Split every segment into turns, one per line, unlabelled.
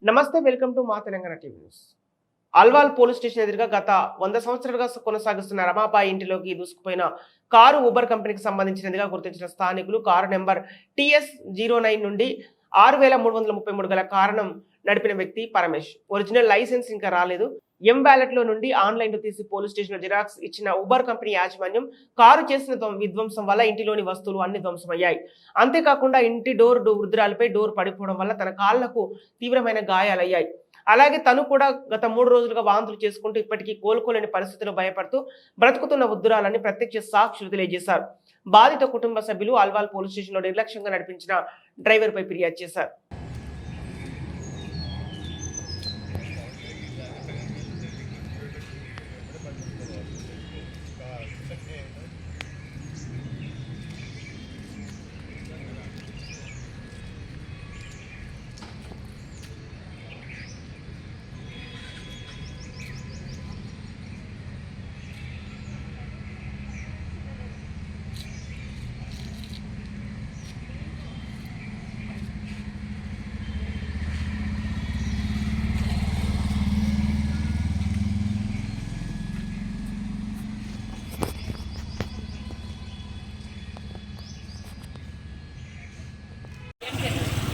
నమస్తే, welcome to మా Telangana TV news. Alwal police station ఎదురుగా గత 100 సంవత్సరాలుగా కొనసాగిస్తున్న రమాబాయి ఇంటిలోకి దూసుకుపోయిన కారు ఊబర్ కంపెనీకి సంబంధించినదిగా గుర్తించిన స్థానికులు కారు నెంబర్ TS09 నుండి 6333 గల కారణం నడిపిన వ్యక్తి పరమేష్. ఒరిజినల్ లైసెన్స్ ఇంకా రాలేదు. M-Wallet లో నుండి ఆన్లైన్లో తీసి పోలీస్ స్టేషన్లో జిరాక్స్ ఇచ్చిన ఊబర్ కంపెనీ యాజమాన్యం కారు చేసిన విధ్వంసం వల్ల ఇంటిలోని వస్తువులు అన్ని ధ్వంసమయ్యాయి. అంతేకాకుండా ఇంటి వృద్ధురాలపై డోర్ పడిపోవడం వల్ల తన కాళ్లకు తీవ్రమైన గాయాలయ్యాయి. అలాగే తను కూడా గత 3 రోజులుగా వాంతులు చేసుకుంటూ ఇప్పటికీ కోలుకోలేని పరిస్థితిలో భయపడుతూ బ్రతుకుతున్న వృద్ధురాలని ప్రత్యక్ష సాక్షులు తెలియజేశారు. బాధిత కుటుంబ సభ్యులు అల్వాల్ పోలీస్ స్టేషన్లో నిర్లక్ష్యంగా నడిపించిన డ్రైవర్పై ఫిర్యాదు చేశారు.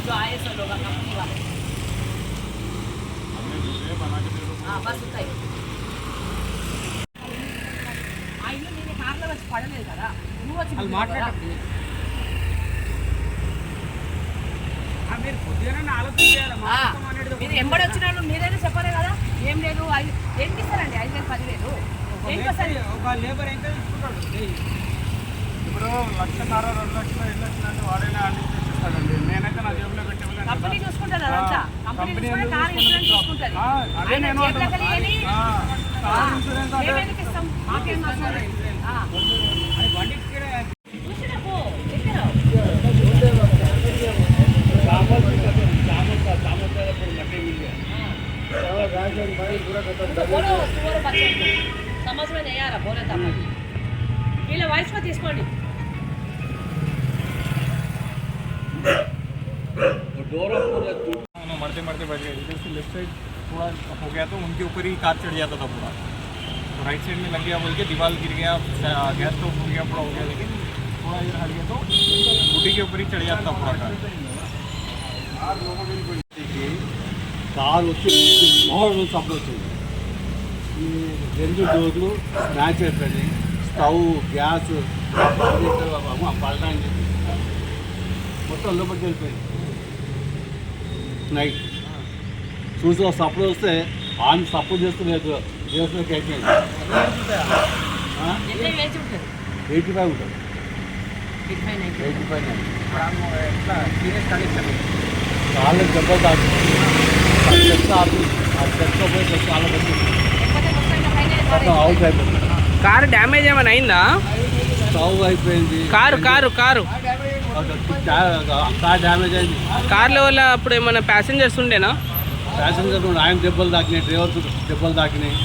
जो आए सब लोग कंपनी वाले बस ఉంటాయి. ఆ ఇల్లు నేను కార్లో వచ్చి పడలేదు కదా, నువ్వు వచ్చి మాట్లాడండి. మీరు ఎంబడి వచ్చిన వాళ్ళు మీరైనా చెప్పాలి కదా. ఏం లేదు, ఏంటి ఇస్తారండి 5,000 10,000
లేబర్ ఎంత తీసుకుంటాడు? ఇప్పుడు 1,50,000 2 లక్షలు ఎన్ని వచ్చినట్టు వాడైనా అండి. నేనైతే నా జేబులో పెట్టే
కంపెనీ చూసుకుంటారు. అదంతా కంపెనీ చూసుకుంటే కార్ ఇన్సూరెన్స్ చూసుకుంటారు.
అదే నేను
మేమెందుకు ఇస్తాం? మాకేం మాట్లాడాలి समझ में नहीं आ रहा बोले था వీళ్ళ వాయిస్ में తీసుకోండి.
मरते मरते बच गए. इधर से लेफ्ट साइड थोड़ा हो गया तो उनके ऊपर ही कार चढ़ जाता था पूरा. तो राइट साइड में लग गया बोल के दीवार गिर गया, गैस स्टोव हो गया, पूरा हो गया. लेकिन थोड़ा इधर हट गया तो बूटी के ऊपर ही चढ़ जाता था पूरा कार.
కారు వచ్చి మోడల్ సప్లై వచ్చింది. ఈ 2 డోర్లు మ్యాచ్ అయిపోయింది. స్టవ్ గ్యాస్ పడడానికి మొత్తం లోపలికి వెళ్ళిపోయింది. నైట్ చూసి సప్లై వస్తే ఆమె సపోర్ట్ చేస్తలేదు. చేసినకి అయిపోయింది. 85 ఉంటుంది. 85 చాలా దెబ్బలు తాకింది. అవుట్ అయిపోయింది.
కారు డ్యామేజ్ ఏమైనా అయిందా?
స్టవ్ అయిపోయింది.
Car car car
car damage అయింది.
కార్లో వల్ల అప్పుడు ఏమైనా ప్యాసింజర్స్ ఉండేనా?
ప్యాసింజర్ ఆయన దెబ్బలు తాకినాయి, డ్రైవర్ దెబ్బలు తాకినాయి.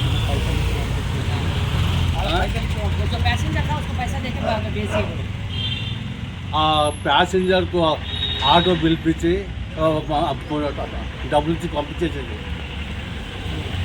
ఆ ప్యాసింజర్కు ఆటో పిలిపించి డబ్బులు ఇచ్చి పంపించేసింది.